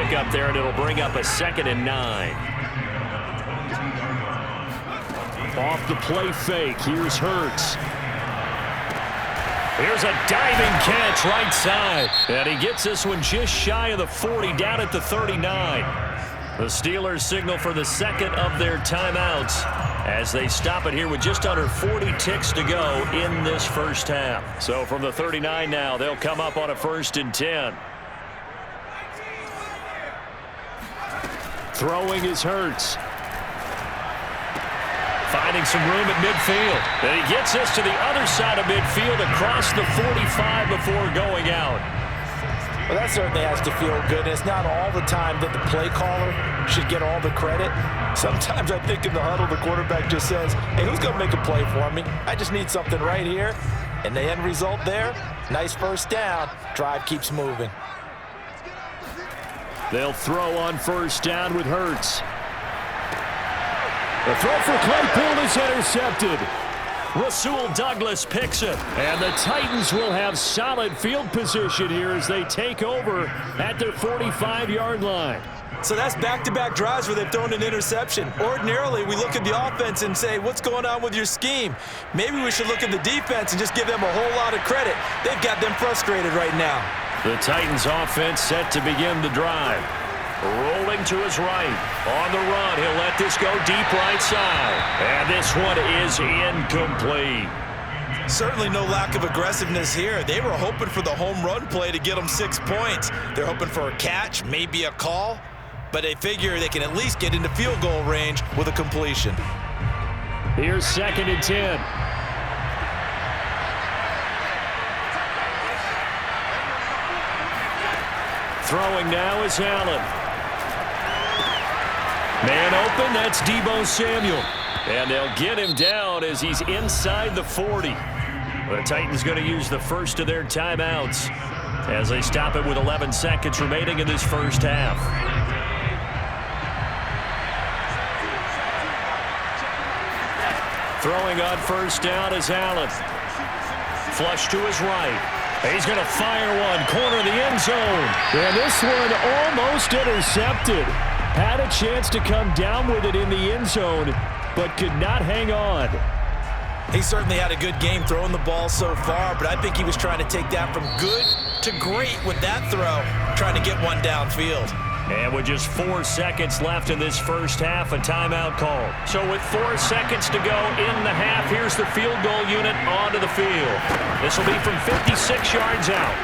pickup there, and it'll bring up a 2nd and 9. Off the play fake, here's Hurts. Here's a diving catch right side. And he gets this one just shy of the 40, down at the 39. The Steelers signal for the 2nd of their timeouts as they stop it here with just under 40 ticks to go in this first half. So from the 39 now, they'll come up on a 1st and 10. Throwing is Hurts. Finding some room at midfield. And he gets this to the other side of midfield across the 45 before going out. Well, that certainly has to feel good. It's not all the time that the play caller should get all the credit. Sometimes I think in the huddle, the quarterback just says, hey, who's going to make a play for me? I just need something right here. And the end result there, nice first down. Drive keeps moving. They'll throw on 1st down with Hurts. The throw for Claypool is intercepted. Rasul Douglas picks it. And the Titans will have solid field position here as they take over at their 45-yard line. So that's back-to-back drives where they've thrown an interception. Ordinarily, we look at the offense and say, what's going on with your scheme? Maybe we should look at the defense and just give them a whole lot of credit. They've got them frustrated right now. The Titans offense set to begin the drive. Rolling to his right. On the run, he'll let this go deep right side. And this one is incomplete. Certainly no lack of aggressiveness here. They were hoping for the home run play to get them 6 points. They're hoping for a catch, maybe a call. But they figure they can at least get into field goal range with a completion. Here's 2nd and 10. Throwing now is Allen. Man open, that's Deebo Samuel. And they'll get him down as he's inside the 40. The Titans going to use the first of their timeouts as they stop it with 11 seconds remaining in this first half. Throwing on 1st down is Allen. Flush to his right. He's going to fire one, corner of the end zone. And this one almost intercepted. Had a chance to come down with it in the end zone, but could not hang on. He certainly had a good game throwing the ball so far, but I think he was trying to take that from good to great with that throw, trying to get one downfield. And with just 4 seconds left in this first half, a timeout call. So with 4 seconds to go in the half, here's the field goal unit onto the field. This will be from 56 yards out.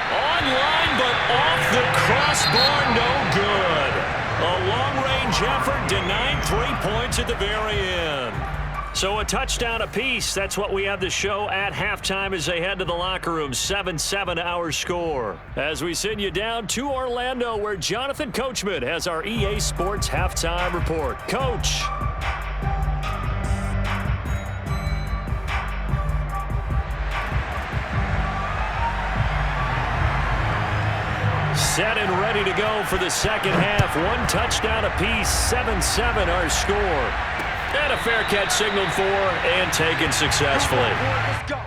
Online, but off the crossbar, no good. A long-range effort denying 3 points at the very end. So a touchdown apiece. That's what we have to show at halftime as they head to the locker room. 7-7 our score. As we send you down to Orlando, where Jonathan Coachman has our EA Sports halftime report. Coach. Set and ready to go for the second half. 1 touchdown apiece. 7-7 our score. And a fair catch signaled for and taken successfully. Let's go.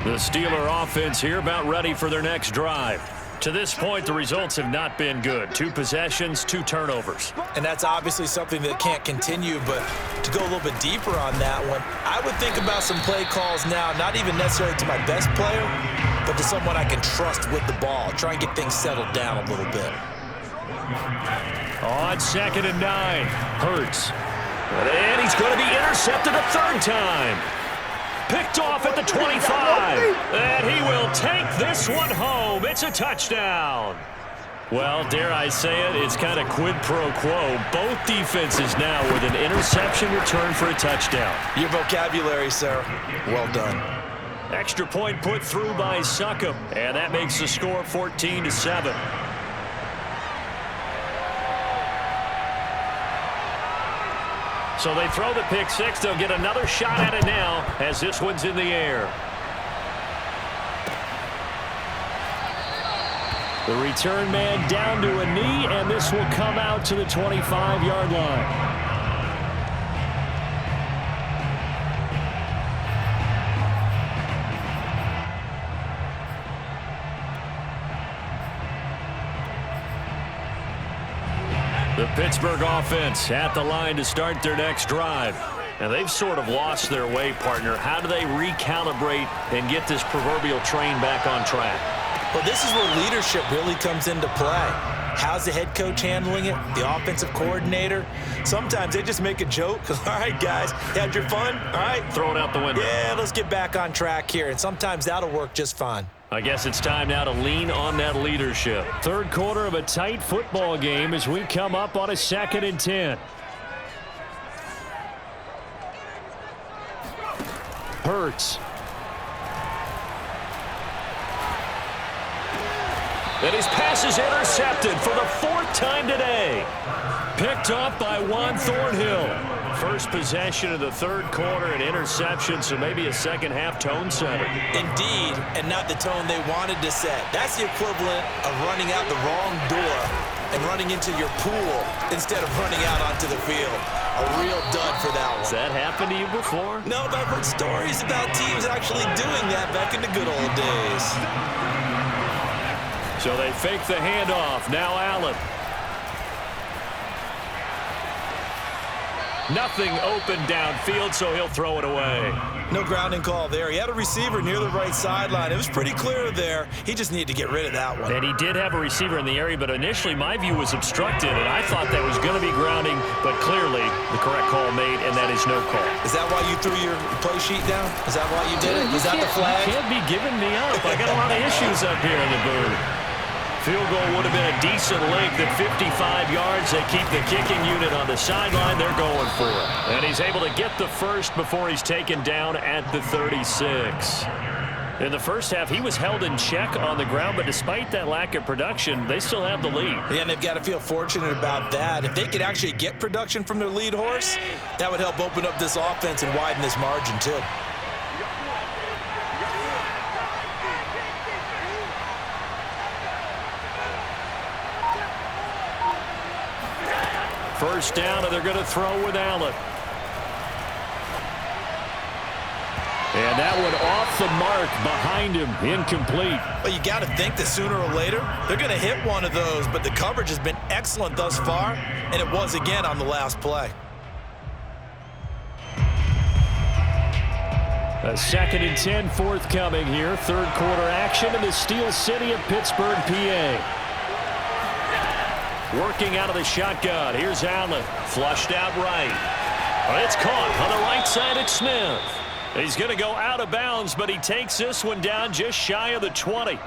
The Steeler offense here about ready for their next drive. To this point, the results have not been good. 2 possessions, 2 turnovers. And that's obviously something that can't continue, but to go a little bit deeper on that one, I would think about some play calls now, not even necessarily to my best player, but to someone I can trust with the ball. Try and get things settled down a little bit. On 2nd and 9, Hurts. And he's going to be intercepted a 3rd time. Picked off at the 25. And he will take this one home. It's a touchdown. Well, dare I say it, it's kind of quid pro quo. Both defenses now with an interception return for a touchdown. Your vocabulary, sir. Well done. Extra point put through by Succop. And that makes the score 14-7. So they throw the pick 6. They'll get another shot at it now as this one's in the air. The return man down to a knee, and this will come out to the 25-yard line. The Pittsburgh offense at the line to start their next drive. And they've sort of lost their way, partner. How do they recalibrate and get this proverbial train back on track? Well, this is where leadership really comes into play. How's the head coach handling it? The offensive coordinator? Sometimes they just make a joke. All right, guys, had your fun? All right. Throw it out the window. Yeah, let's get back on track here. And sometimes that'll work just fine. I guess it's time now to lean on that leadership. Third quarter of a tight football game as we come up on a 2nd and 10. Hurts. And his pass is intercepted for the 4th time today. Picked off by Juan Thornhill. First possession of the third quarter, an interception, so maybe a second-half tone setter. Indeed, and not the tone they wanted to set. That's the equivalent of running out the wrong door and running into your pool instead of running out onto the field. A real dud for that one. Has that happened to you before? No, but I've heard stories about teams actually doing that back in the good old days. So they fake the handoff. Now Allen. Nothing open downfield, so he'll throw it away. No grounding call there. He had a receiver near the right sideline. It was pretty clear there. He just needed to get rid of that one. And he did have a receiver in the area, but initially my view was obstructed, and I thought that was going to be grounding, but clearly the correct call made, and that is no call. Is that why you threw your play sheet down? Is that why you did it? Was that the flag? You can't be giving me up. I got a lot of issues up here in the booth. Field goal would have been a decent length at 55 yards. They keep the kicking unit on the sideline. They're going for it. And he's able to get the first before he's taken down at the 36. In the first half, he was held in check on the ground, but despite that lack of production, they still have the lead. Yeah, and they've got to feel fortunate about that. If they could actually get production from their lead horse, that would help open up this offense and widen this margin too. First down, and they're going to throw with Allen. And that one off the mark behind him, incomplete. Well, you got to think that sooner or later, they're going to hit one of those, but the coverage has been excellent thus far, and it was again on the last play. A 2nd and 10 forthcoming here. Third quarter action in the Steel City of Pittsburgh, PA. Working out of the shotgun. Here's Allen. Flushed out right. It's caught on the right side at Smith. He's going to go out of bounds, but he takes this one down just shy of the 20.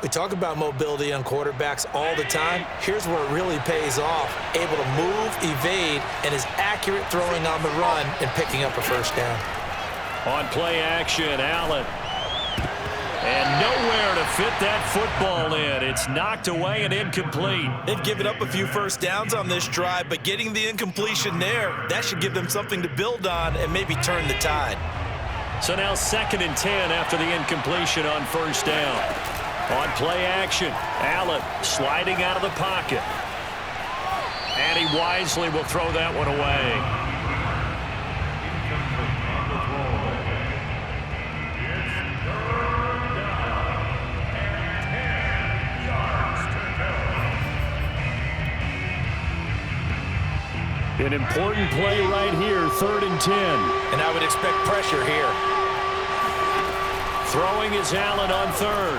We talk about mobility on quarterbacks all the time. Here's where it really pays off. Able to move, evade, and is accurate throwing on the run and picking up a first down. On play action, Allen. And nowhere to fit that football in. It's knocked away and incomplete. They've given up a few first downs on this drive, but getting the incompletion there, that should give them something to build on and maybe turn the tide. So now 2nd and 10 after the incompletion on first down. On play action, Allen sliding out of the pocket. And he wisely will throw that one away. An important play right here, 3rd and 10. And I would expect pressure here. Throwing is Allen on 3rd.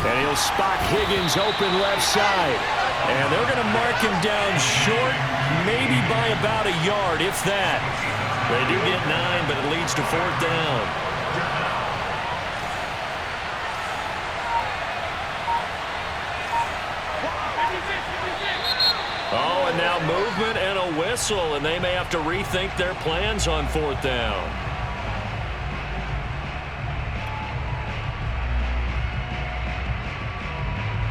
And he'll spot Higgins open left side. And they're going to mark him down short, maybe by about a yard, if that. They do get 9, but it leads to 4th down. Oh, and now movement and a whistle, and they may have to rethink their plans on 4th down.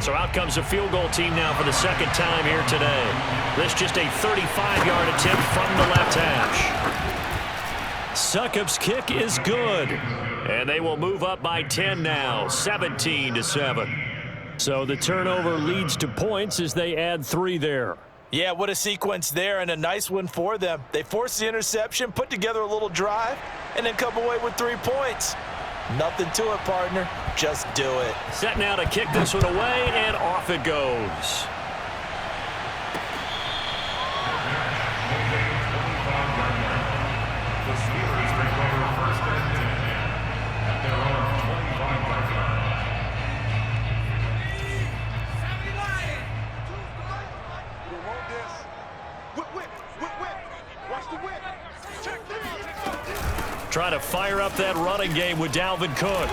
So out comes a field goal team now for the 2nd time here today. This just a 35-yard attempt from the left hash. Succop's kick is good, and they will move up by 10 now, 17-7. So the turnover leads to points as they add 3 there. Yeah, what a sequence there, and a nice one for them. They forced the interception, put together a little drive, and then come away with 3 points. Nothing to it, partner. Just do it. Set now to kick this one away, and off it goes. Trying to fire up that running game with Dalvin Cook.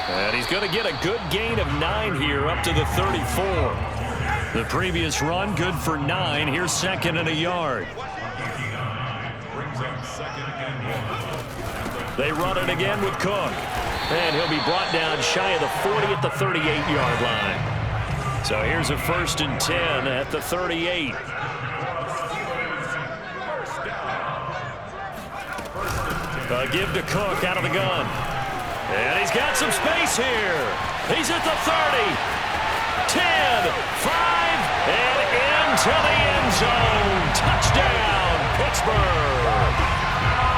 And he's going to get a good gain of 9 here up to the 34. The previous run, good for 9. Here's second and a yard. They run it again with Cook. And he'll be brought down shy of the 40 at the 38-yard line. So here's a 1st and 10 at the 38. Give to Cook out of the gun. And he's got some space here. He's at the 30, 10, 5, and into the end zone. Touchdown, Pittsburgh.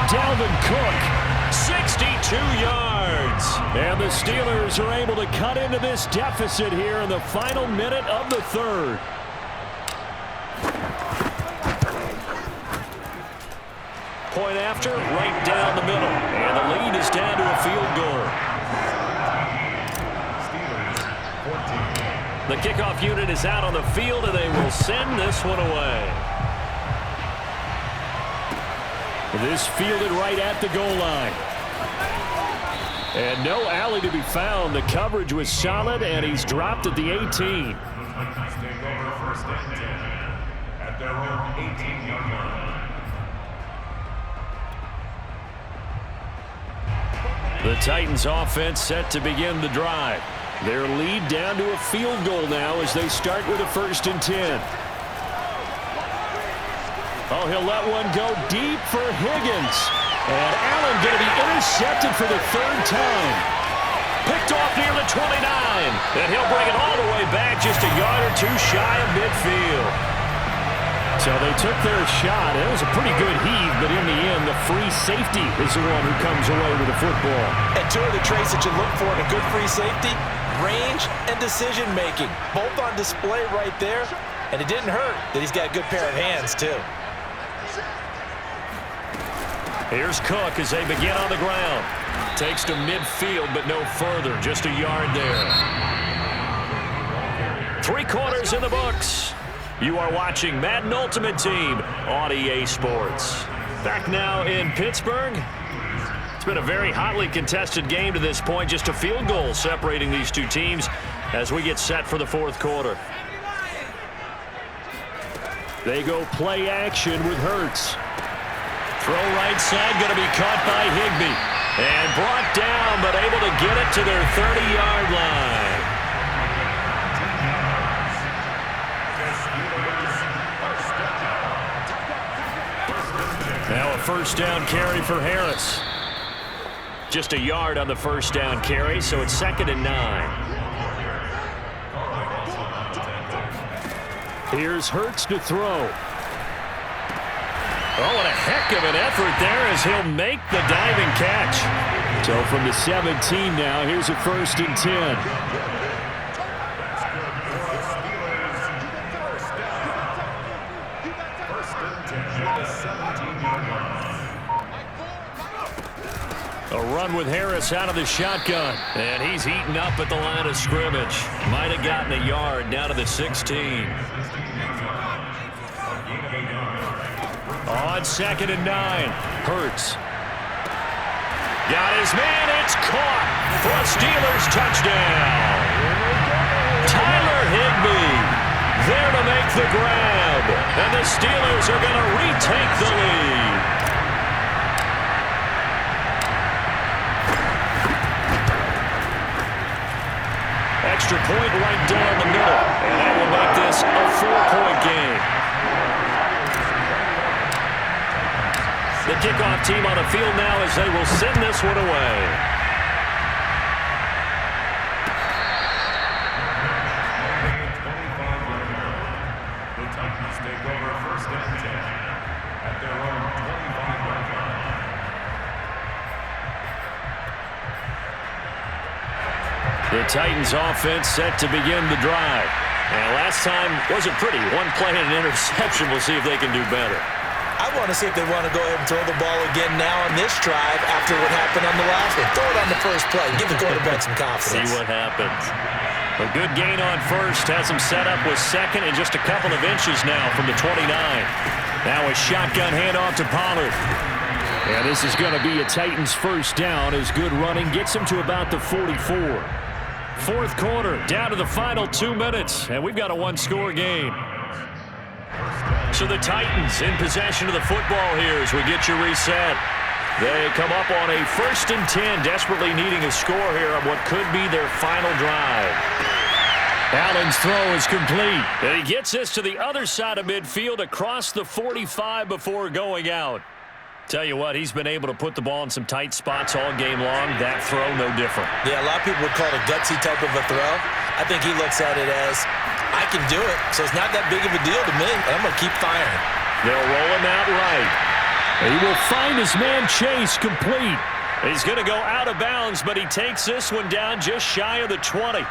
Dalvin Cook, 62 yards. And the Steelers are able to cut into this deficit here in the final minute of the 3rd. Point after, right down the middle. And the lead is down to a field goal. The kickoff unit is out on the field, and they will send this one away. This fielded right at the goal line. And no alley to be found. The coverage was solid, and he's dropped at the 18. At their own 18-yard line. The Titans offense set to begin the drive. Their lead down to a field goal now as they start with a 1st and 10. Oh, he'll let one go deep for Higgins. And Allen going to be intercepted for the 3rd time. Picked off near the 29. And he'll bring it all the way back just a yard or 2 shy of midfield. So they took their shot. It was a pretty good heave, but in the end, the free safety is the one who comes away with the football. And 2 of the traits that you look for in a good free safety, range and decision-making. Both on display right there, and it didn't hurt that he's got a good pair of hands, too. Here's Cook as they begin on the ground. Takes to midfield, but no further. Just a yard there. 3 quarters in the books. You are watching Madden Ultimate Team on EA Sports. Back now in Pittsburgh. It's been a very hotly contested game to this point. Just a field goal separating these 2 teams as we get set for the 4th quarter. They go play action with Hurts. Throw right side, going to be caught by Higbee. And brought down, but able to get it to their 30-yard line. Now a 1st down carry for Harris. Just a yard on the 1st down carry, so it's 2nd and 9. Here's Hurts to throw. Oh, what a heck of an effort there as he'll make the diving catch. So from the 17 now, here's a 1st and 10. A run with Harris out of the shotgun. And he's eaten up at the line of scrimmage. Might have gotten a yard down to the 16. On 2nd and 9. Hurts. Got his man. It's caught for a Steelers touchdown. Tyler Higbee there to make the grab. And the Steelers are going to retake the lead. Extra point right down the middle. And that will make this a 4-point game. The kickoff team on the field now as they will send this one away. The Titans take over first and 10 at their own 25-yard line. The Titans offense set to begin the drive. And last time wasn't pretty. One play and an interception. We'll see if they can do better. I want to see if they want to go ahead and throw the ball again now on this drive after what happened on the last one. Throw it on the first play. Give the quarterback some confidence. See what happens. A good gain on first. Has him set up with second and just a couple of inches now from the 29. Now a shotgun handoff to Pollard. And this is going to be a Titans first down as good running gets him to about the 44. Fourth quarter, down to the final 2 minutes, and we've got a one-score game. So the Titans in possession of the football here as we get you reset. They come up on a 1st and 10, desperately needing a score here on what could be their final drive. Allen's throw is complete, and he gets this to the other side of midfield across the 45 before going out. Tell you what, he's been able to put the ball in some tight spots all game long. That throw, no different. Yeah, a lot of people would call it a gutsy type of a throw. I think he looks at it as, I can do it, so it's not that big of a deal to me, and I'm going to keep firing. They'll roll him out right. He will find his man Chase complete. He's going to go out of bounds, but he takes this one down just shy of the 20.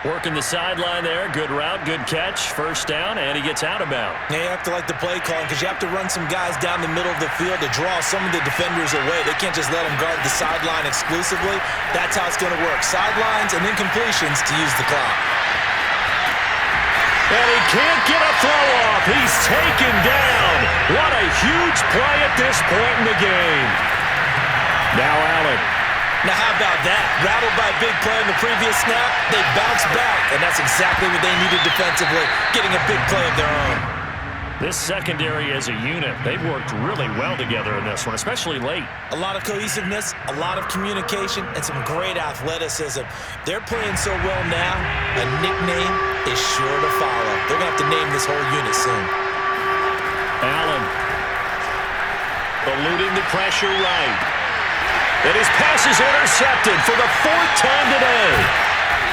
Working the sideline there. Good route, good catch. First down, and he gets out of bounds. Yeah, you have to like the play calling because you have to run some guys down the middle of the field to draw some of the defenders away. They can't just let them guard the sideline exclusively. That's how it's going to work. Sidelines and then completions to use the clock. And he can't get a throw off. He's taken down. What a huge play at this point in the game. Now Allen. Now how about that? Rattled by a big play in the previous snap, they bounce back, and that's exactly what they needed defensively, getting a big play of their own. This secondary as a unit, they've worked really well together in this one, especially late. A lot of cohesiveness, a lot of communication, and some great athleticism. They're playing so well now, a nickname is sure to follow. They're going to have to name this whole unit soon. Allen eluding the pressure right. And his pass is intercepted for the 4th time today.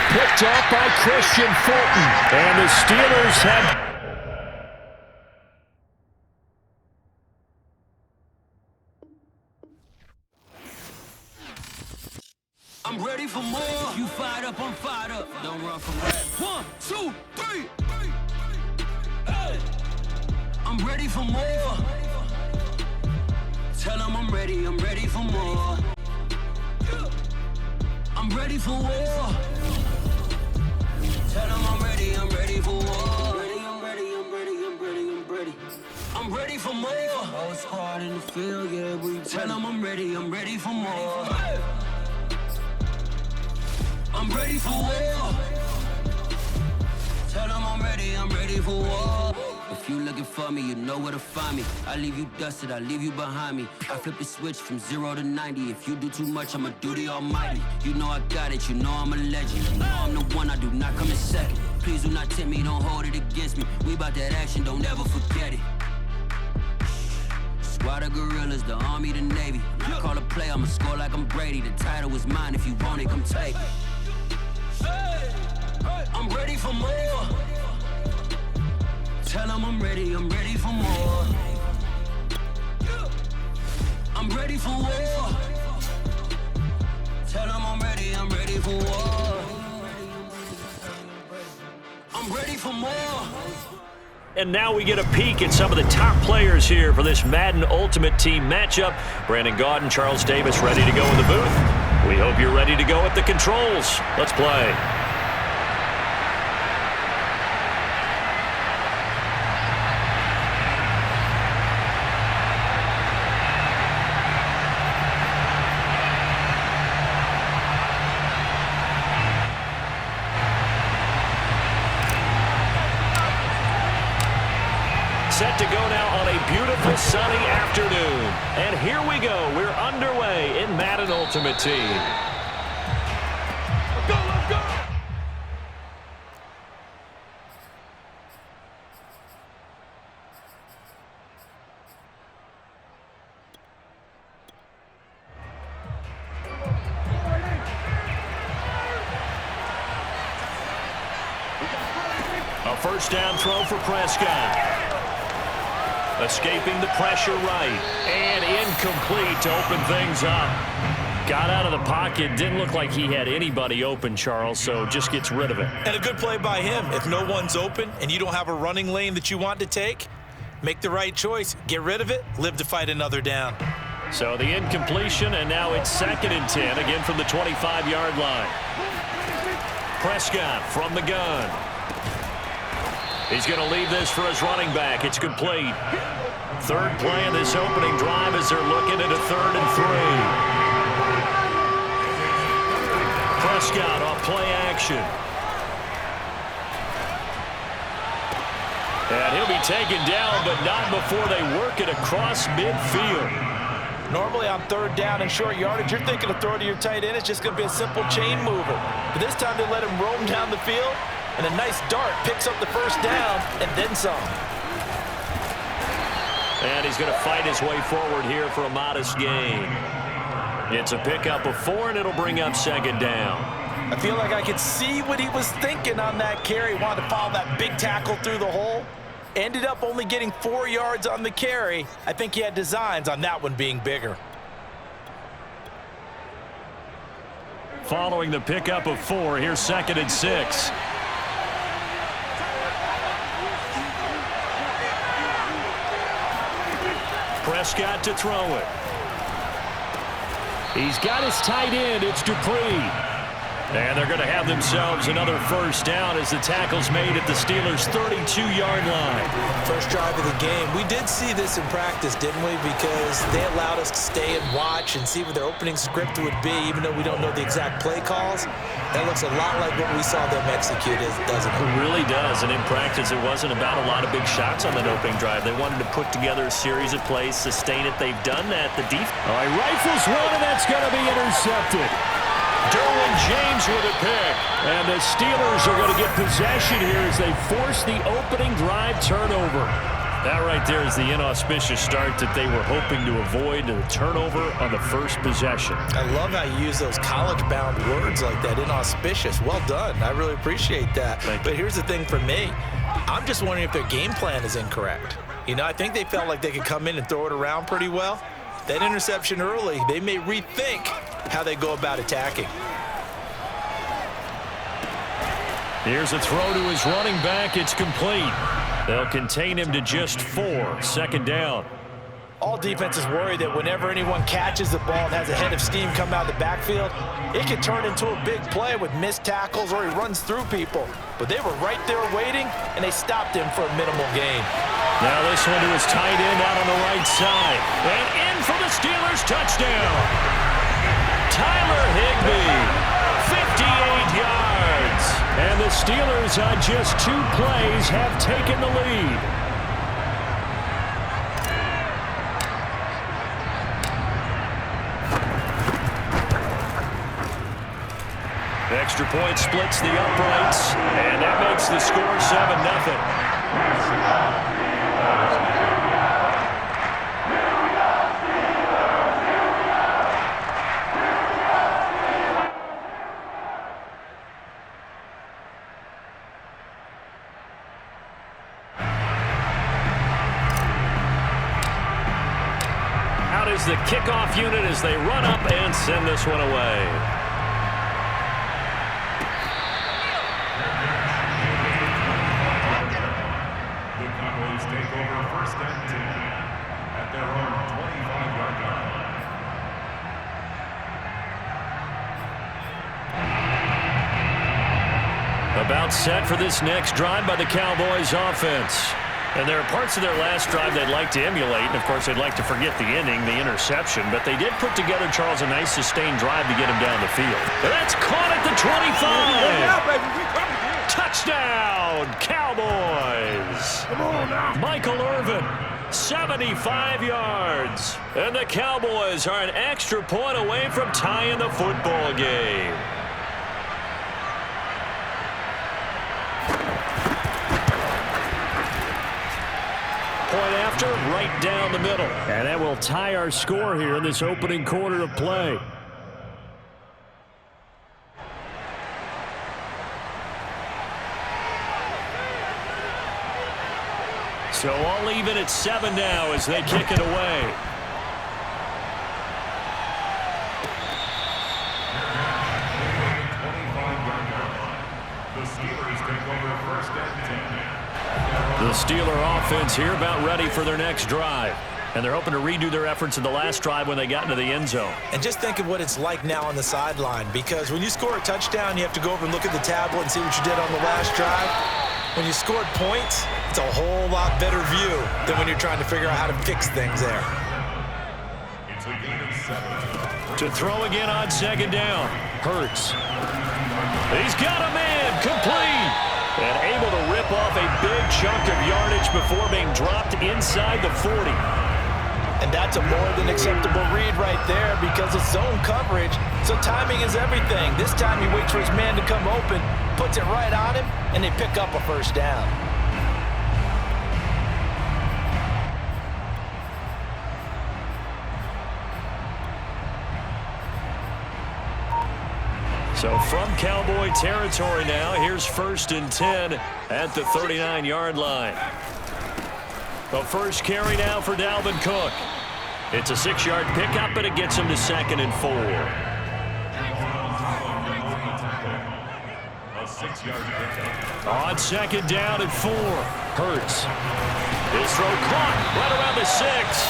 Picked off by Christian Fulton. And the Steelers have... I'm ready for more. You fired up, I'm fired up. Don't run from rap. 1, 2, 3. Hey. I'm ready for more. Tell them I'm ready for more. I'm ready for war. Tell them I'm ready for war. I'm ready. I'm ready for more. Whole squad in the field, yeah, we tell them I'm ready for more. I'm ready for war. Tell them I'm ready for war. If you looking for me, you know where to find me. I leave you dusted, I leave you behind me. I flip the switch from 0 to 90. If you do too much, I'ma do the almighty. You know I got it, you know I'm a legend. You know I'm the one, I do not come in second. Please do not tempt me, don't hold it against me. We about that action, don't ever forget it. Squad of gorillas, the army, the navy. When I call a play, I'ma score like I'm Brady. The title is mine, if you want it, come take it. I'm ready for more. Tell them I'm ready for more. I'm ready for war. Tell them I'm ready for war. I'm ready for more. And now we get a peek at some of the top players here for this Madden Ultimate Team matchup. Brandon Gaudin, Charles Davis ready to go in the booth. We hope you're ready to go at the controls. Let's play. Set to go now on a beautiful sunny afternoon. And here we go. We're underway in Madden Ultimate Team. Let's go! A first down throw for Prescott. Escaping the pressure right. And incomplete to open things up. Got out of the pocket. Didn't look like he had anybody open, Charles, so just gets rid of it. And a good play by him. If no one's open and you don't have a running lane that you want to take, make the right choice. Get rid of it. Live to fight another down. So the incompletion, and now it's 2nd and 10, again from the 25-yard line. Prescott from the gun. He's going to leave this for his running back. It's complete. Third play of this opening drive as they're looking at a 3rd and 3. Prescott off play action. And he'll be taken down, but not before they work it across midfield. Normally on 3rd down and short yardage, you're thinking of throwing to your tight end. It's just going to be a simple chain mover. But this time they let him roam down the field, and a nice dart picks up the first down and then some. And he's going to fight his way forward here for a modest gain. It's a pickup of 4, and it'll bring up 2nd down. I feel like I could see what he was thinking on that carry. Wanted to follow that big tackle through the hole. Ended up only getting 4 yards on the carry. I think he had designs on that one being bigger. Following the pickup of 4, here's 2nd and 6. Prescott to throw it. He's got his tight end. It's Dupree. And they're going to have themselves another first down as the tackle's made at the Steelers' 32-yard line. First drive of the game. We did see this in practice, didn't we? Because they allowed us to stay and watch and see what their opening script would be, even though we don't know the exact play calls. That looks a lot like what we saw them execute, doesn't it? It really does. And in practice, it wasn't about a lot of big shots on that opening drive. They wanted to put together a series of plays, sustain it. They've done that. The defense. All right, rifles one, and that's going to be intercepted. Derwin James with a pick. And the Steelers are going to get possession here as they force the opening drive turnover. That right there is the inauspicious start that they were hoping to avoid, the turnover on the first possession. I love how you use those college-bound words like that, inauspicious. Well done. I really appreciate that. But here's the thing for me. I'm just wondering if their game plan is incorrect. You know, I think they felt like they could come in and throw it around pretty well. That interception early, they may rethink how they go about attacking. Here's a throw to his running back. It's complete. They'll contain him to just 4. 2nd down. All defenses worry that whenever anyone catches the ball and has a head of steam come out of the backfield, it can turn into a big play with missed tackles or he runs through people. But they were right there waiting, and they stopped him for a minimal gain. Now this one to his tight end out on the right side. And in for the Steelers touchdown. Tyler Higbee, 58 yards. And the Steelers on just 2 plays have taken the lead. Extra point splits the uprights, and that makes the score 7-0. Out is the kickoff unit as they run up and send this one away. Take over 1st and 10 at their own 25-yard line. About set for this next drive by the Cowboys offense. And there are parts of their last drive they'd like to emulate. And, of course, they'd like to forget the ending, the interception. But they did put together, Charles, a nice sustained drive to get him down the field. And that's caught at the 25. Touchdown, Cowboys. Come on now. Michael Irvin, 75 yards. And the Cowboys are an extra point away from tying the football game. Point after, right down the middle. And that will tie our score here in this opening quarter of play. So all even at 7 now as they kick it away. The Steeler offense here about ready for their next drive. And they're hoping to redo their efforts in the last drive when they got into the end zone. And just think of what it's like now on the sideline, because when you score a touchdown, you have to go over and look at the tablet and see what you did on the last drive. When you scored points, it's a whole lot better view than when you're trying to figure out how to fix things there. To throw again on 2nd down. Hurts. He's got a man. Complete. And able to rip off a big chunk of yardage before being dropped inside the 40. And that's a more than acceptable read right there because it's zone coverage, so timing is everything. This time he waits for his man to come open, puts it right on him, and they pick up a first down. So from Cowboy territory now, here's 1st and 10 at the 39-yard line. The first carry now for Dalvin Cook. It's a 6-yard pickup, but it gets him to 2nd and 4. On 2nd down and 4. Hurts. His throw caught right around the 6.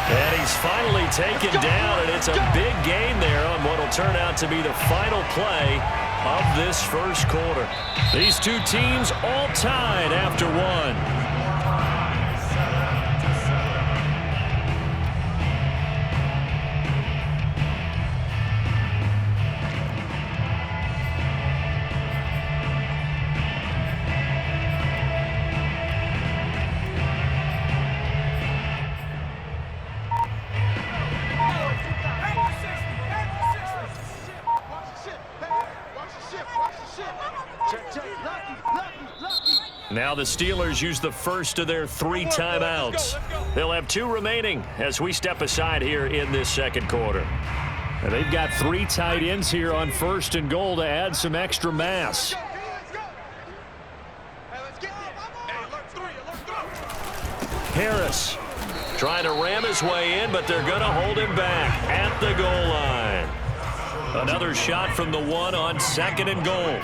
And he's finally taken down, and it's a big gain there on what will turn out to be the final play of this first quarter. These two teams all tied after one. Now the Steelers use the first of their 3 timeouts. They'll have 2 remaining as we step aside here in this second quarter. And they've got 3 tight ends here on 1st and goal to add some extra mass. Harris trying to ram his way in, but they're going to hold him back at the goal line. Another shot from the 1 on 2nd and goal.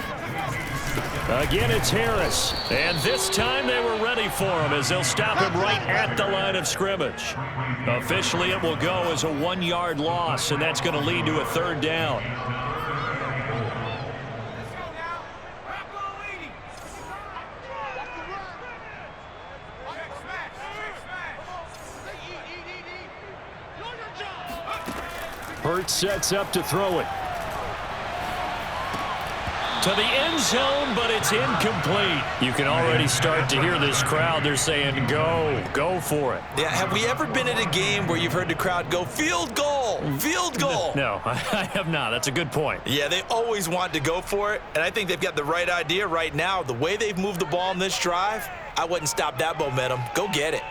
Again, it's Harris. And this time they were ready for him as they'll stop him right at the line of scrimmage. Officially, it will go as a 1-yard loss, and that's going to lead to a 3rd down. Hurts sets up to throw it. To the end zone, but it's incomplete. You can already start to hear this crowd. They're saying, go for it. Yeah, have we ever been at a game where you've heard the crowd go, field goal, field goal? No, I have not. That's a good point. Yeah, they always want to go for it, and I think they've got the right idea right now. The way they've moved the ball in this drive, I wouldn't stop that momentum. Go get it.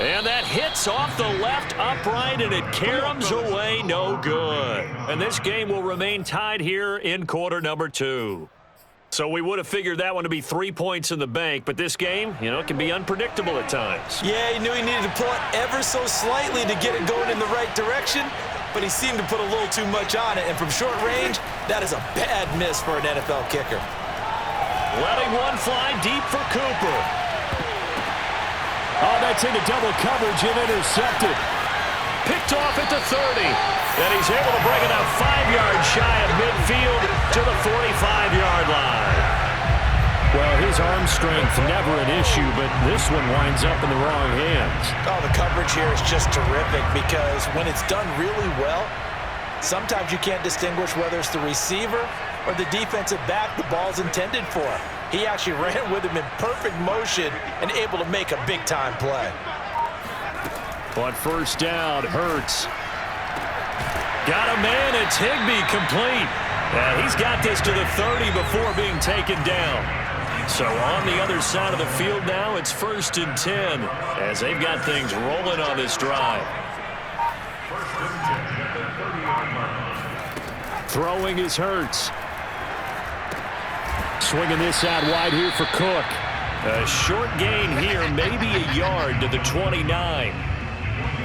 And that hits off the left upright, and it caroms away, no good. And this game will remain tied here in quarter number 2. So we would have figured that one to be 3 points in the bank, but this game, it can be unpredictable at times. Yeah, he knew he needed to pull it ever so slightly to get it going in the right direction, but he seemed to put a little too much on it, and from short range, that is a bad miss for an NFL kicker. Letting one fly deep for Cooper. Oh, that's into double coverage and intercepted. Picked off at the 30. And he's able to bring it up 5 yards shy of midfield to the 45-yard line. Well, his arm strength never an issue, but this one winds up in the wrong hands. Oh, the coverage here is just terrific because when it's done really well, sometimes you can't distinguish whether it's the receiver or the defensive back the ball's intended for. He actually ran with him in perfect motion and able to make a big-time play. On 1st down, Hurts. Got a man, it's Higbee complete. And he's got this to the 30 before being taken down. So on the other side of the field now, it's 1st and 10 as they've got things rolling on this drive. Throwing is Hurts. swinging this out wide here for Cook. A short gain here, maybe a yard to the 29.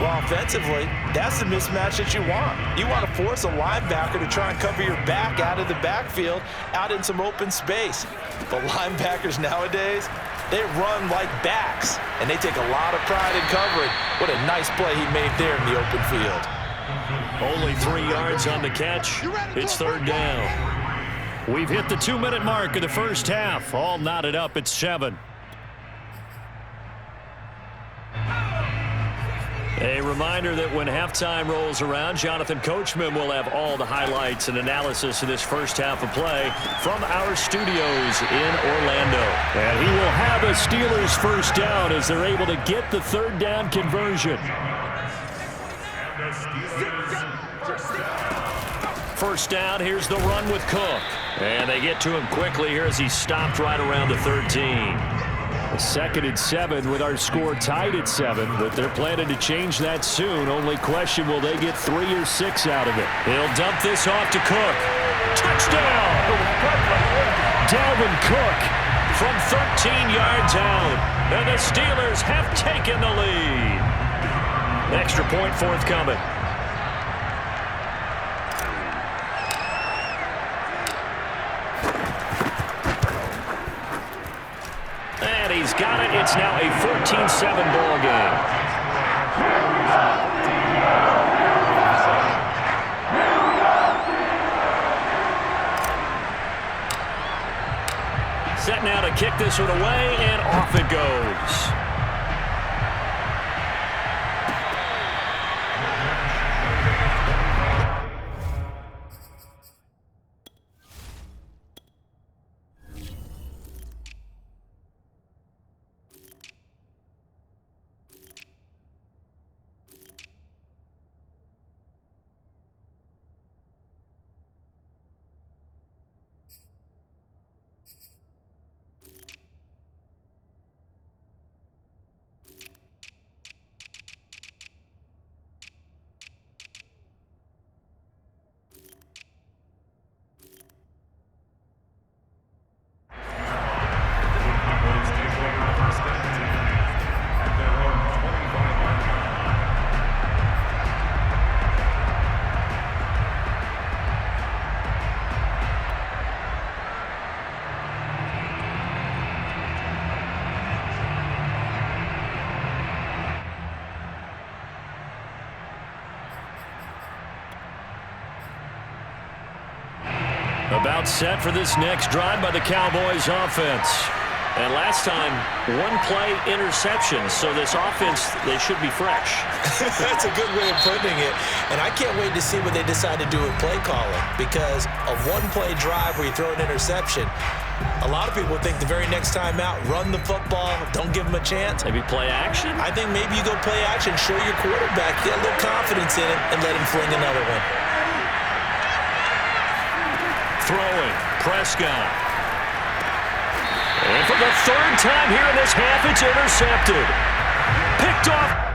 Well, offensively, that's the mismatch that you want. You want to force a linebacker to try and cover your back out of the backfield, out in some open space. But linebackers nowadays, they run like backs, and they take a lot of pride in covering. What a nice play he made there in the open field. Only 3 yards on the catch. It's third down. We've hit the 2-minute mark of the first half. All knotted up at 7. A reminder that when halftime rolls around, Jonathan Coachman will have all the highlights and analysis of this first half of play from our studios in Orlando. And he will have a Steelers first down as they're able to get the third down conversion. First down, here's the run with Cook. And they get to him quickly here as he stopped right around the 13. Second and 7 with our score tied at 7, but they're planning to change that soon. Only question, will they get 3 or 6 out of it? He'll dump this off to Cook. Touchdown! Dalvin Cook from 13 yards out. And the Steelers have taken the lead. Extra point forthcoming. He's got it. It's now a 14-7 ball game. Set now to kick this one away, and off it goes. About set for this next drive by the Cowboys offense. And last time, 1-play interception. So this offense, they should be fresh. That's a good way of putting it. And I can't wait to see what they decide to do with play calling. Because a 1-play drive where you throw an interception, a lot of people think the very next time out, run the football, don't give them a chance. Maybe play action? I think maybe you go play action, show your quarterback, get a little confidence in him, and let him fling another one. Throwing, Prescott. And for the third time here in this half, it's intercepted. Picked off.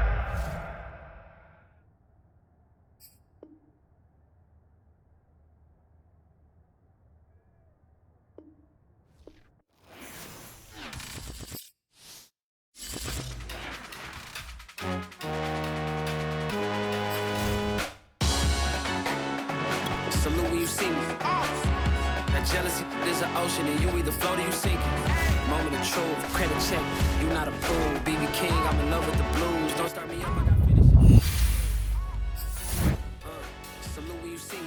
Salute when you see me. That jealousy is an ocean, and you either float or you sink it. Moment of truth, credit check. You not approved. BB King, I'm in love with the blues. Don't start me up, I got finish. Salute when you see me.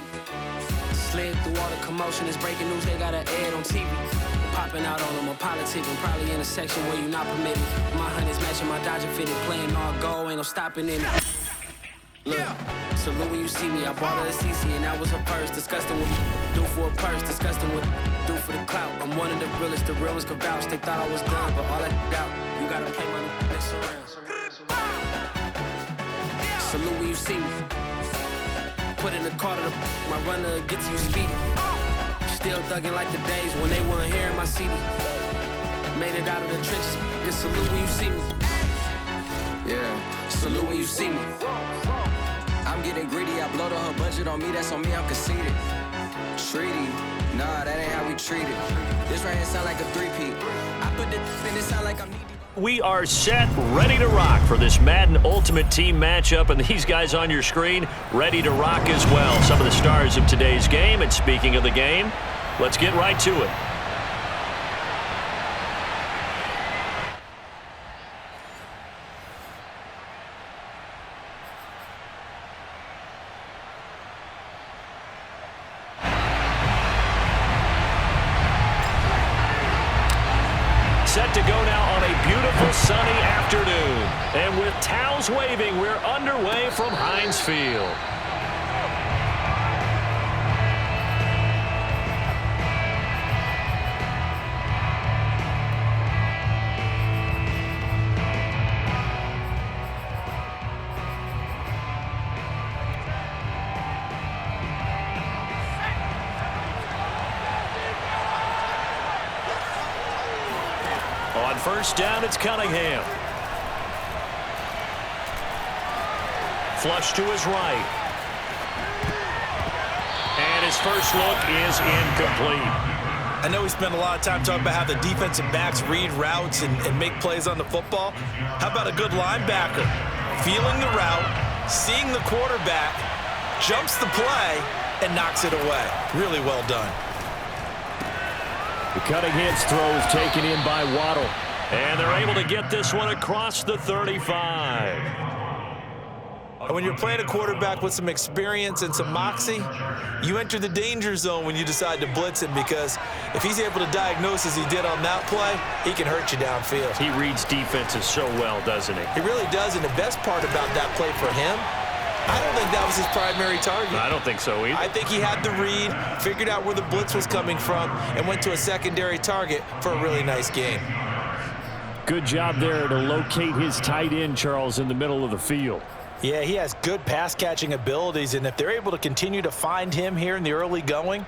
Slid through all the commotion, it's breaking news, they got an ad on TV. Popping out on them, I'm politicking, probably in a section where you not permitted. My honey's matching my Dodger fitted, playing all go, ain't no stopping in it. Look, salute when you see me. I bought her a CC and that was her purse. Disgusting what do for a purse. Disgusting what do for the clout. I'm one of the realest. The realest could vouch. They thought I was done, but all that out. You gotta play my next around. Salute when you see me. Put in the car to my runner gets you speedy. Still thugging like the days when they weren't here in my CD. Made it out of the trenches. Just salute when you see me. Yeah, salute when you see me. I'm getting greedy, I blow to her budget on me, that's on me, I'm conceited. Treaty, Nah, that ain't how we treat it. This right here sound like a three-peat. I put this in, it sound like I'm needing. We are set, ready to rock for this Madden Ultimate Team matchup, and these guys on your screen ready to rock as well. Some of the stars of today's game, and speaking of the game, let's get right to it. Set to go now on a beautiful sunny afternoon. And with towels waving, we're underway from Heinz Field. On first down, it's Cunningham. Flush to his right. And his first look is incomplete. I know we spent a lot of time talking about how the defensive backs read routes and make plays on the football. How about a good linebacker? Feeling the route, seeing the quarterback, jumps the play, and knocks it away. Really well done. The Cunningham's throw is taken in by Waddle. And they're able to get this one across the 35. And when you're playing a quarterback with some experience and some moxie, you enter the danger zone when you decide to blitz him, because if he's able to diagnose as he did on that play, he can hurt you downfield. He reads defenses so well, doesn't he? He really does, and the best part about that play for him, I don't think that was his primary target. I don't think so either. I think he had the read, figured out where the blitz was coming from, and went to a secondary target for a really nice game. Good job there to locate his tight end, Charles, in the middle of the field. Yeah, he has good pass-catching abilities, and if they're able to continue to find him here in the early going,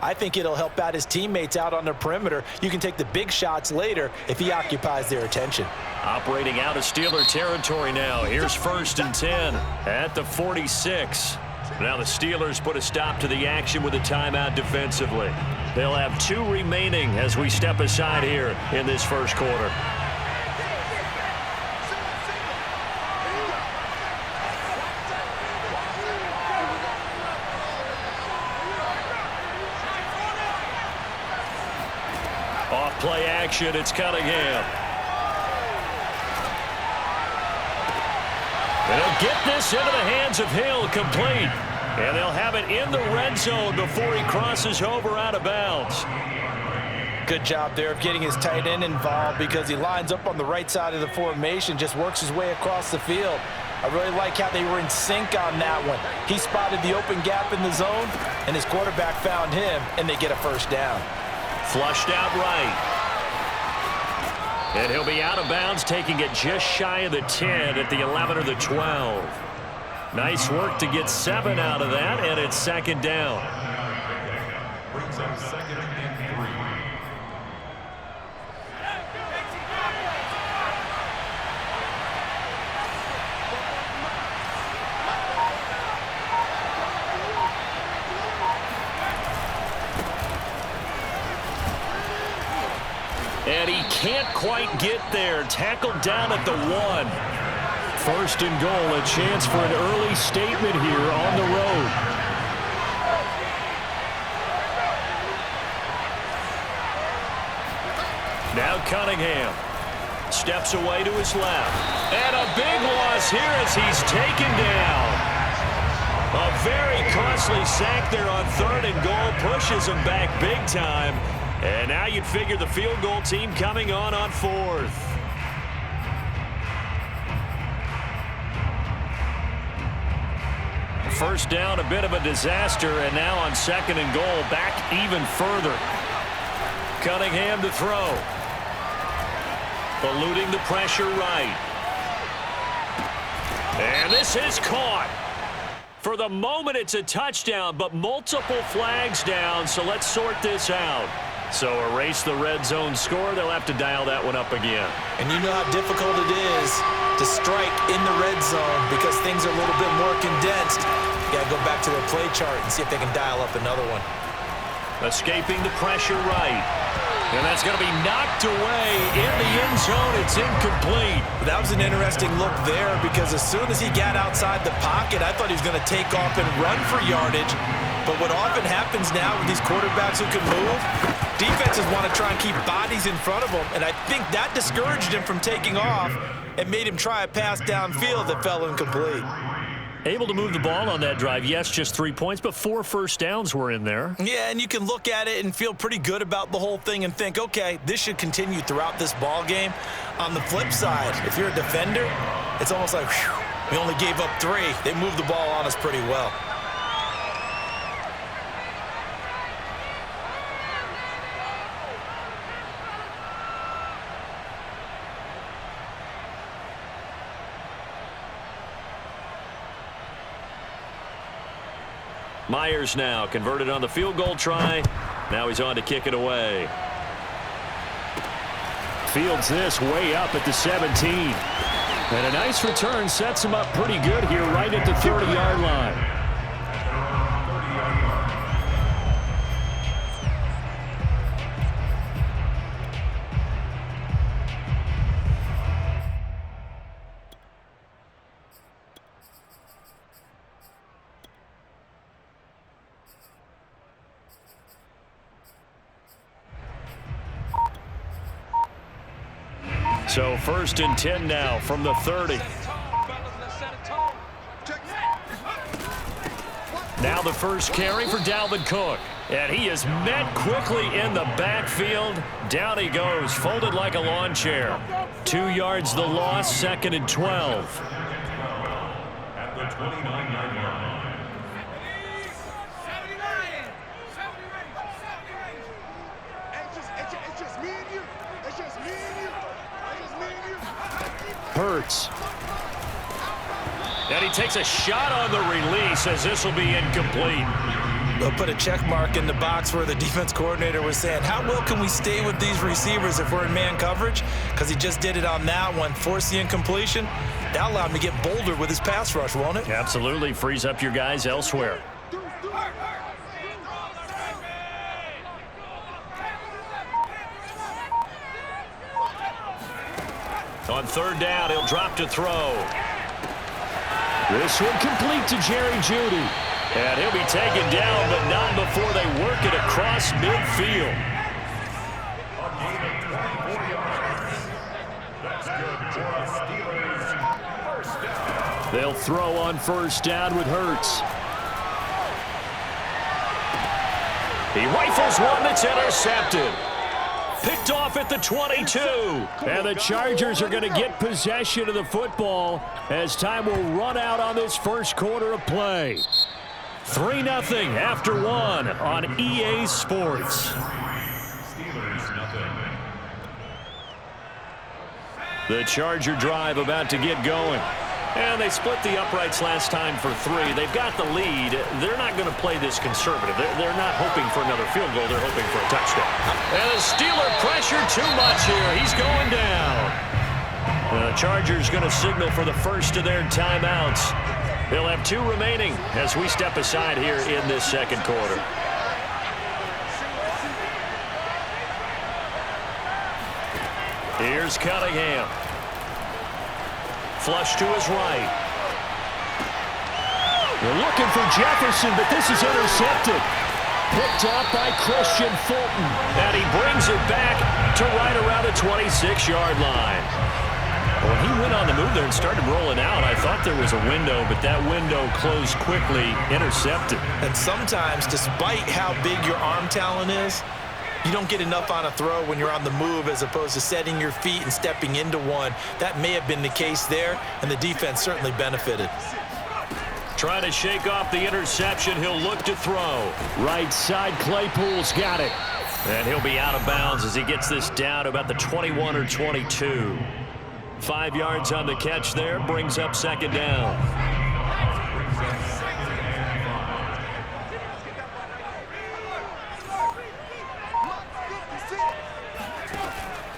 I think it'll help out his teammates out on the perimeter. You can take the big shots later if he occupies their attention. Operating out of Steeler territory now. Here's 1st and 10 at the 46. Now the Steelers put a stop to the action with a timeout defensively. They'll have 2 remaining as we step aside here in this first quarter. Off play action, it's Cunningham. And he'll get this into the hands of Hill, complete. And they'll have it in the red zone before he crosses over out of bounds. Good job there of getting his tight end involved, because he lines up on the right side of the formation, just works his way across the field. I really like how they were in sync on that one. He spotted the open gap in the zone, and his quarterback found him, and they get a first down. Flushed out right. And he'll be out of bounds, taking it just shy of the 10 at the 11 or the 12. Nice work to get 7 out of that, and it's 2nd down. Brings up 2nd and 3. And he can't quite get there. Tackled down at the 1. 1st and goal, a chance for an early statement here on the road. Now Cunningham steps away to his left. And a big loss here as he's taken down. A very costly sack there on 3rd and goal. Pushes him back big time. And now you'd figure the field goal team coming on 4th. First down, a bit of a disaster, and now on 2nd and goal, back even further. Cunningham to throw. Eluding the pressure right. And this is caught. For the moment, it's a touchdown, but multiple flags down, so let's sort this out. So erase the red zone score. They'll have to dial that one up again. And you know how difficult it is to strike in the red zone because things are a little bit more condensed. You got to go back to their play chart and see if they can dial up another one. Escaping the pressure right. And that's going to be knocked away in the end zone. It's incomplete. That was an interesting look there because as soon as he got outside the pocket, I thought he was going to take off and run for yardage. But what often happens now with these quarterbacks who can move, defenses want to try and keep bodies in front of them, and I think that discouraged him from taking off and made him try a pass downfield that fell incomplete. Able to move the ball on that drive. Yes, just 3 points, but 4 first downs were in there. Yeah, and you can look at it and feel pretty good about the whole thing and think, okay, this should continue throughout this ball game. On the flip side, if you're a defender, it's almost like, whew, we only gave up 3. They moved the ball on us pretty well. Myers now converted on the field goal try. Now he's on to kick it away. Fields this way up at the 17. And a nice return sets him up pretty good here right at the 30-yard line. So 1st and 10 now from the 30. Now the first carry for Dalvin Cook. And he is met quickly in the backfield. Down he goes, folded like a lawn chair. 2 yards the loss, 2nd and 12. At the 29-yard line. Hurts. And he takes a shot on the release as this will be incomplete. They'll put a check mark in the box where the defense coordinator was saying, how well can we stay with these receivers if we're in man coverage? Because he just did it on that one, forced the incompletion. That'll allow him to get bolder with his pass rush, won't it? Absolutely. Frees up your guys elsewhere. On 3rd down, he'll drop to throw. This one complete to Jerry Jeudy. And he'll be taken down, but not before they work it across midfield. A gain of 24 yards. That's good for the Steelers. 1st down. They'll throw on 1st down with Hurts. He rifles one that's intercepted. Picked off at the 22. And the Chargers are going to get possession of the football as time will run out on this 1st quarter of play. 3-0 after 1 on EA Sports. Steelers nothing. The Charger drive about to get going. And they split the uprights last time for 3. They've got the lead. They're not going to play this conservative. They're not hoping for another field goal. They're hoping for a touchdown. And the Steeler pressure too much here. He's going down. The Chargers going to signal for the first of their timeouts. They'll have 2 remaining as we step aside here in this 2nd quarter. Here's Cunningham. Flush to his right. They're looking for Jefferson, but this is intercepted. Picked off by Christian Fulton. And he brings it back to right around the 26-yard line. When he went on the move there and started rolling out, I thought there was a window, but that window closed quickly, intercepted. And sometimes, despite how big your arm talent is, you don't get enough on a throw when you're on the move as opposed to setting your feet and stepping into one. That may have been the case there, and the defense certainly benefited. Trying to shake off the interception. He'll look to throw. Right side, Claypool's got it. And he'll be out of bounds as he gets this down about the 21 or 22. 5 yards on the catch there. Brings up 2nd down.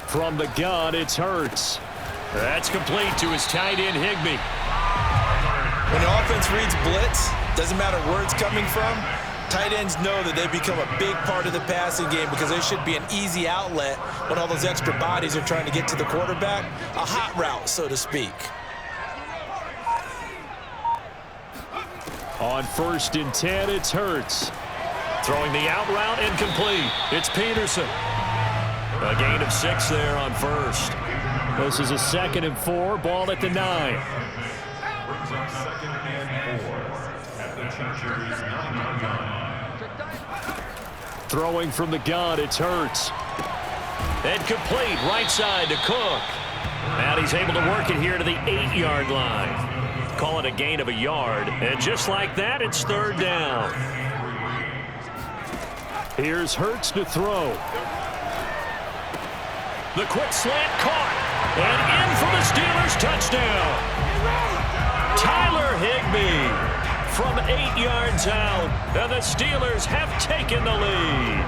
From the gun, it's Hurts. That's complete to his tight end, Higbee. When the offense reads blitz, doesn't matter where it's coming from, Tight ends know that they become a big part of the passing game because they should be an easy outlet when all those extra bodies are trying to get to the quarterback. A hot route, so to speak. On 1st and 10, it's Hurts. Throwing the out route, incomplete. It's Peterson. A gain of 6 there on 1st. This is a 2nd and 4, ball at the 9. Brings up 2nd and 4 at the Chargers 9-yard line. Throwing from the gun, it's Hurts. And complete, right side to Cook. And he's able to work it here to the 8-yard line. Call it a gain of a yard. And just like that, it's 3rd down. Here's Hurts to throw. The quick slant caught. And in for the Steelers touchdown. Tyler Higbee from 8 yards out. And the Steelers have taken the lead.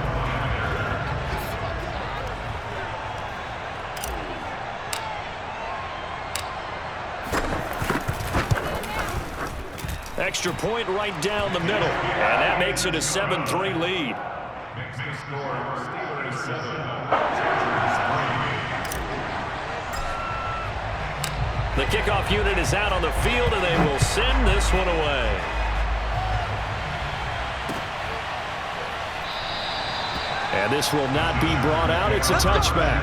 Extra point right down the middle. And that makes it a 7-3 lead. Makes the score Steelers 7, Chargers 3. The kickoff unit is out on the field, and they will send this one away. And this will not be brought out. It's a touchback.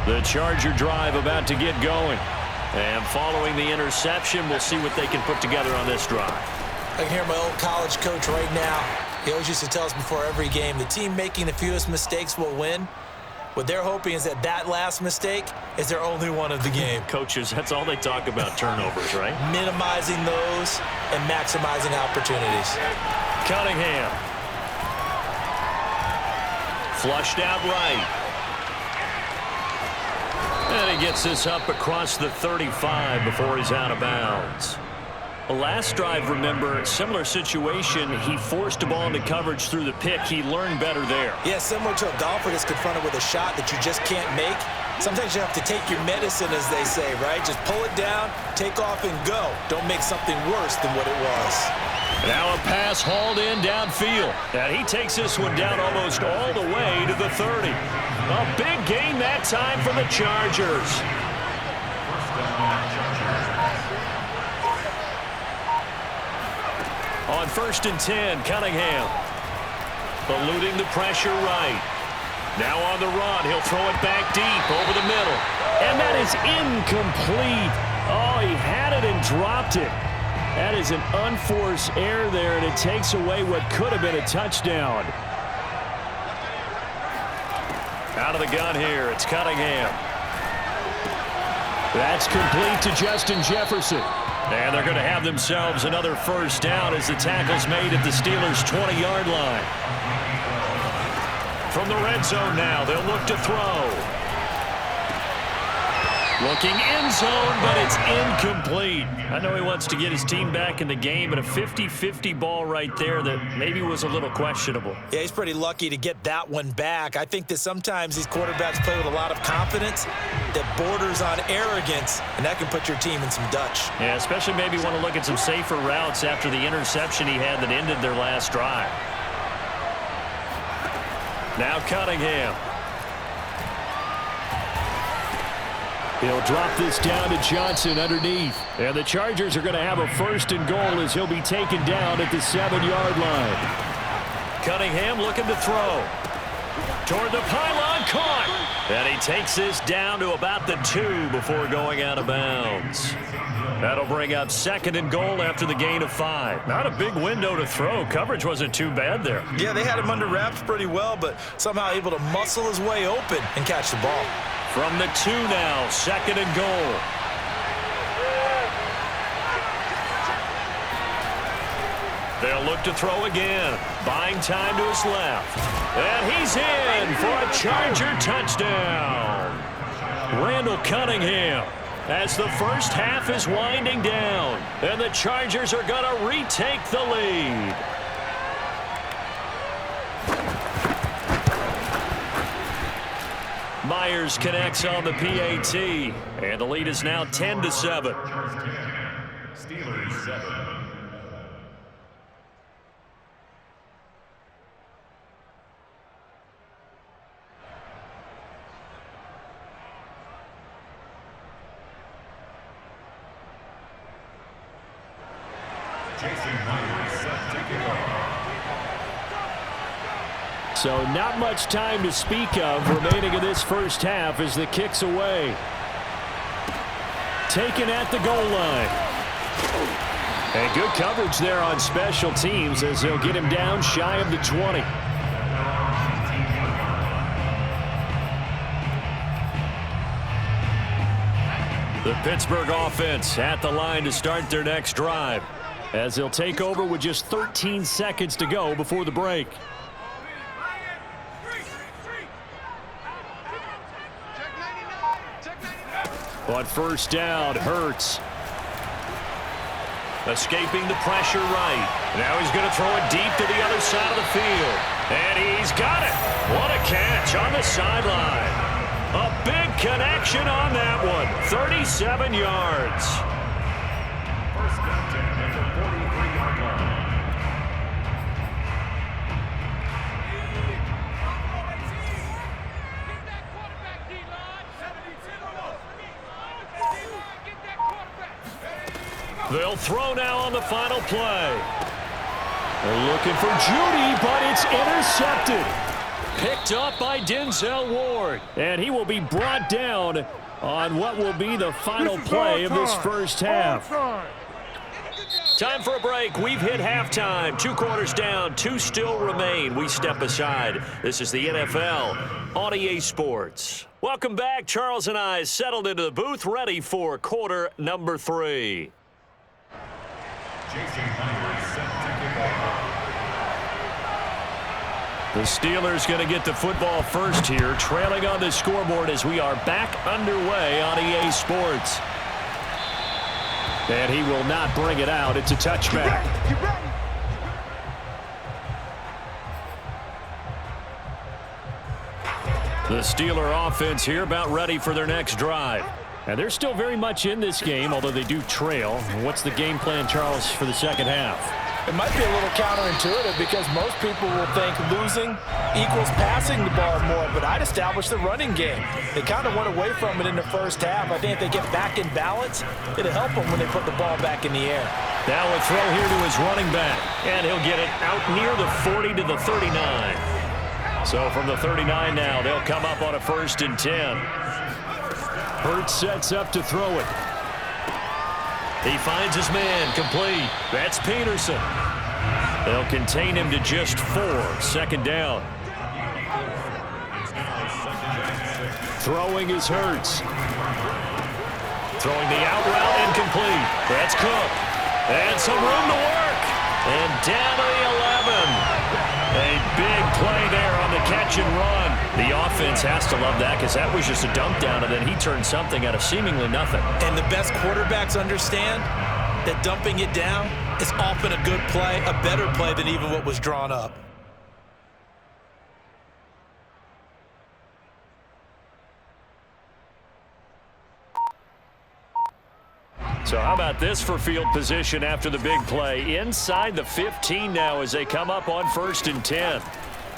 The Charger drive about to get going. And following the interception, we'll see what they can put together on this drive. I can hear my old college coach right now. He always used to tell us before every game, the team making the fewest mistakes will win. What they're hoping is that that last mistake is their only one of the game. Coaches, that's all they talk about, turnovers, right? Minimizing those and maximizing opportunities. Cunningham. Flushed out right. And he gets this up across the 35 before he's out of bounds. Last drive, remember, similar situation. He forced a ball into coverage through the pick. He learned better there. Yeah, similar to a golfer that's confronted with a shot that you just can't make. Sometimes you have to take your medicine, as they say, right? Just pull it down, take off, and go. Don't make something worse than what it was. Now a pass hauled in downfield. And he takes this one down almost all the way to the 30. A big gain that time for the Chargers. On 1st and 10, Cunningham. Eluding the pressure right. Now on the run, he'll throw it back deep over the middle. And that is incomplete. Oh, he had it and dropped it. That is an unforced error there, and it takes away what could have been a touchdown. Out of the gun here, it's Cunningham. That's complete to Justin Jefferson. And they're going to have themselves another 1st down as the tackle's made at the Steelers' 20-yard line. From the red zone now, they'll look to throw. Looking end zone, but it's incomplete. I know he wants to get his team back in the game, but a 50-50 ball right there that maybe was a little questionable. Yeah, he's pretty lucky to get that one back. I think that sometimes these quarterbacks play with a lot of confidence that borders on arrogance, and that can put your team in some Dutch. Yeah, especially maybe want to look at some safer routes after the interception he had that ended their last drive. Now Cunningham. He'll drop this down to Johnson underneath. And the Chargers are going to have a 1st and goal as he'll be taken down at the 7-yard line. Cunningham looking to throw. Toward the pylon, caught. And he takes this down to about the 2 before going out of bounds. That'll bring up 2nd and goal after the gain of 5. Not a big window to throw. Coverage wasn't too bad there. Yeah, they had him under wraps pretty well, but somehow able to muscle his way open and catch the ball. From the 2 now, 2nd and goal. They'll look to throw again. Buying time to his left. And he's in for a Charger touchdown. Randall Cunningham, as the first half is winding down. And the Chargers are going to retake the lead. Myers connects on the PAT, and the lead is now 10-7. Steelers 7. So not much time to speak of remaining in this first half as the kick's away. Taken at the goal line. And good coverage there on special teams as they'll get him down shy of the 20. The Pittsburgh offense at the line to start their next drive as they'll take over with just 13 seconds to go before the break. On first down, Hurts. Escaping the pressure right. Now he's going to throw it deep to the other side of the field. And he's got it. What a catch on the sideline. A big connection on that one. 37 yards. First down 10 at the 43-yard line. They'll throw now on the final play. They're looking for Judy, but it's intercepted. Picked up by Denzel Ward. And he will be brought down on what will be the final play of this first half. Time for a break. We've hit halftime. 2 quarters down, 2 still remain. We step aside. This is the NFL on EA Sports. Welcome back. Charles and I settled into the booth, ready for quarter number 3. The Steelers going to get the football first here, trailing on the scoreboard as we are back underway on EA Sports. And he will not bring it out. It's a touchback. The Steeler offense here about ready for their next drive. And they're still very much in this game, although they do trail. What's the game plan, Charles, for the second half? It might be a little counterintuitive because most people will think losing equals passing the ball more, but I'd establish the running game. They kind of went away from it in the first half. I think if they get back in balance, it'll help them when they put the ball back in the air. Now a throw here to his running back, and he'll get it out near the 40 to the 39. So from the 39 now, they'll come up on a 1st and 10. Hurts sets up to throw it. He finds his man, complete. That's Peterson. They'll contain him to just 4. 2nd down. Throwing is Hurts. Throwing the out route incomplete. That's Cook. And some room to work. And down to the 11. A big play there on the catch and run. The offense has to love that because that was just a dump down, and then he turned something out of seemingly nothing. And the best quarterbacks understand that dumping it down is often a good play, a better play than even what was drawn up. So how about this for field position after the big play? Inside the 15 now as they come up on 1st and 10.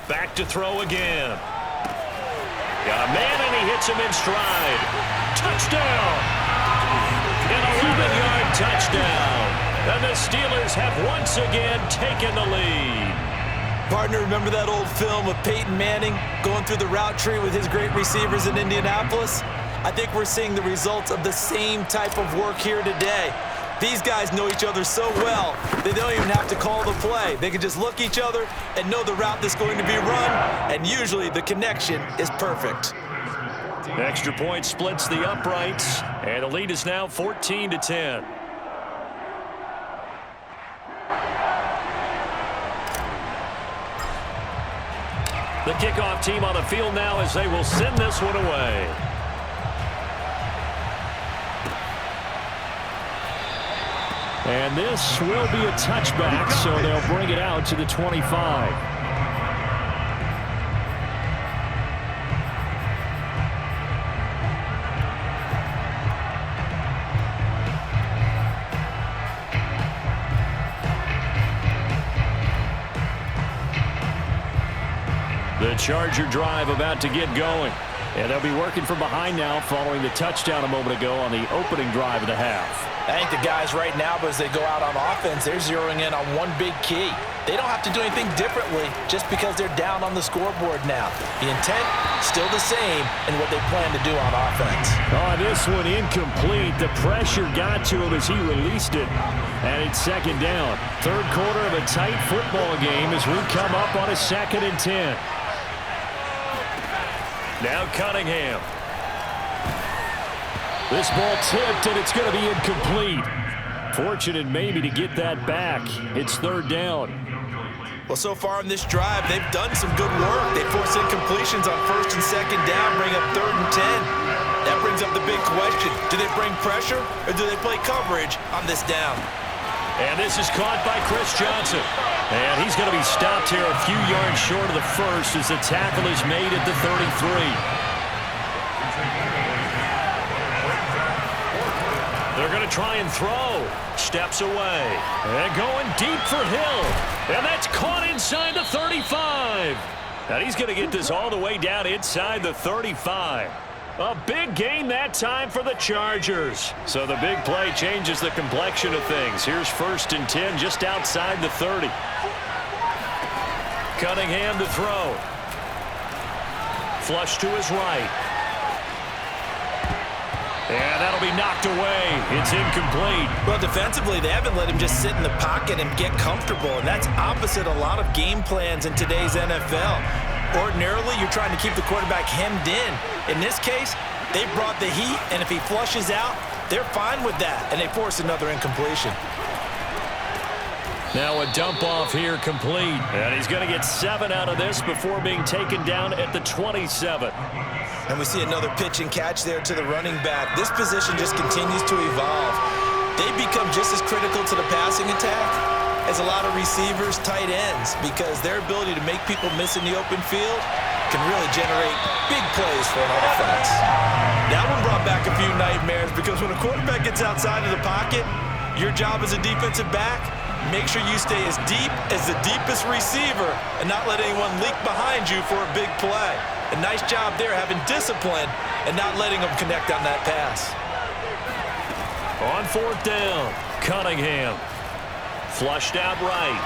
Back to throw again. Got a man and he hits him in stride. Touchdown! An 11-yard touchdown. And the Steelers have once again taken the lead. Partner, remember that old film of Peyton Manning going through the route tree with his great receivers in Indianapolis? I think we're seeing the results of the same type of work here today. These guys know each other so well, they don't even have to call the play. They can just look each other and know the route that's going to be run, and usually the connection is perfect. Extra point splits the uprights, and the lead is now 14 to 10. The kickoff team on the field now as they will send this one away. And this will be a touchback, so they'll bring it out to the 25. Charger drive about to get going. And they'll be working from behind now following the touchdown a moment ago on the opening drive of the half. I think the guys right now, but as they go out on offense, they're zeroing in on one big key. They don't have to do anything differently just because they're down on the scoreboard now. The intent, still the same in what they plan to do on offense. Oh, this one incomplete. The pressure got to him as he released it. And it's second down. Third quarter of a tight football game as we come up on a 2nd and 10. Now Cunningham. This ball tipped, and it's going to be incomplete. Fortunate maybe to get that back. It's third down. Well, so far in this drive, they've done some good work. They force incompletions on 1st and 2nd down, bring up 3rd and 10. That brings up the big question. Do they bring pressure, or do they play coverage on this down? And this is caught by Chris Johnson. And he's going to be stopped here a few yards short of the first as the tackle is made at the 33. They're going to try and throw. Steps away. And going deep for Hill. And that's caught inside the 35. And he's going to get this all the way down inside the 35. A big gain that time for the Chargers. So the big play changes the complexion of things. Here's 1st and 10 just outside the 30. Cunningham to throw. Flush to his right. And that'll be knocked away. It's incomplete. Well, defensively, they haven't let him just sit in the pocket and get comfortable, and that's opposite a lot of game plans in today's NFL. Ordinarily, you're trying to keep the quarterback hemmed in. In this case, they brought the heat, and if he flushes out, they're fine with that, and they force another incompletion. Now a dump off here complete. And he's going to get 7 out of this before being taken down at the 27. And we see another pitch and catch there to the running back. This position just continues to evolve. They become just as critical to the passing attack as a lot of receivers, tight ends, because their ability to make people miss in the open field can really generate big plays for an offense. That one brought back a few nightmares because when a quarterback gets outside of the pocket, your job as a defensive back, make sure you stay as deep as the deepest receiver and not let anyone leak behind you for a big play. A nice job there having discipline and not letting them connect on that pass. On 4th down, Cunningham. Flushed out right.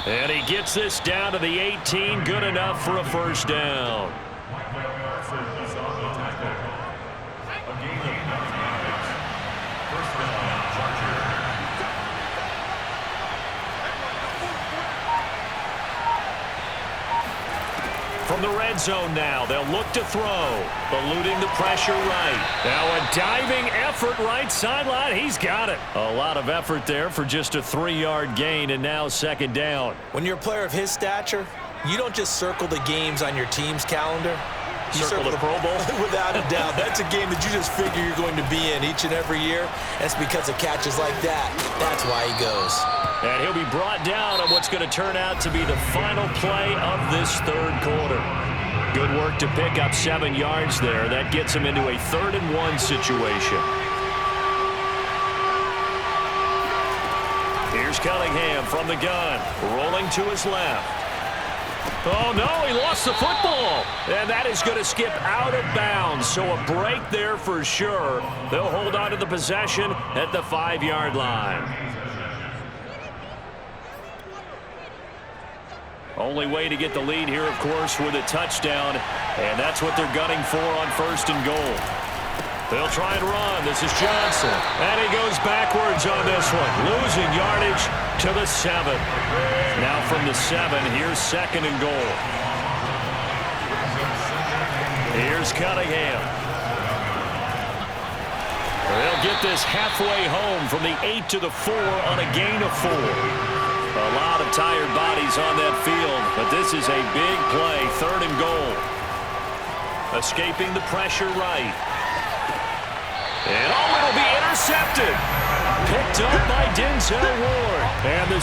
And he gets this down to the 18. Good enough for a 1st down. From the red zone now, they'll look to throw. Eluding the pressure right. Now a diving effort right sideline. He's got it. A lot of effort there for just a 3-yard gain, and now 2nd down. When you're a player of his stature, you don't just circle the games on your team's calendar. You circle the Pro Bowl? Without a doubt. That's a game that you just figure you're going to be in each and every year. That's because of catches like that. That's why he goes. And he'll be brought down on what's going to turn out to be the final play of this 3rd quarter. Good work to pick up 7 yards there. That gets him into a 3rd and 1 situation. Here's Cunningham from the gun, rolling to his left. Oh, no, he lost the football. And that is going to skip out of bounds. So a break there for sure. They'll hold on to the possession at the 5-yard line. Only way to get the lead here, of course, with a touchdown. And that's what they're gunning for on 1st and goal. They'll try and run. This is Johnson. And he goes backwards on this one. Losing yardage to the 7. Now from the 7, here's 2nd and goal. Here's Cunningham. They'll get this halfway home from the 8 to the 4 on a gain of 4. A lot of tired bodies on that field, but this is a big play, 3rd and goal. Escaping the pressure right. And it'll be intercepted. Picked up by Denzel Ward. And the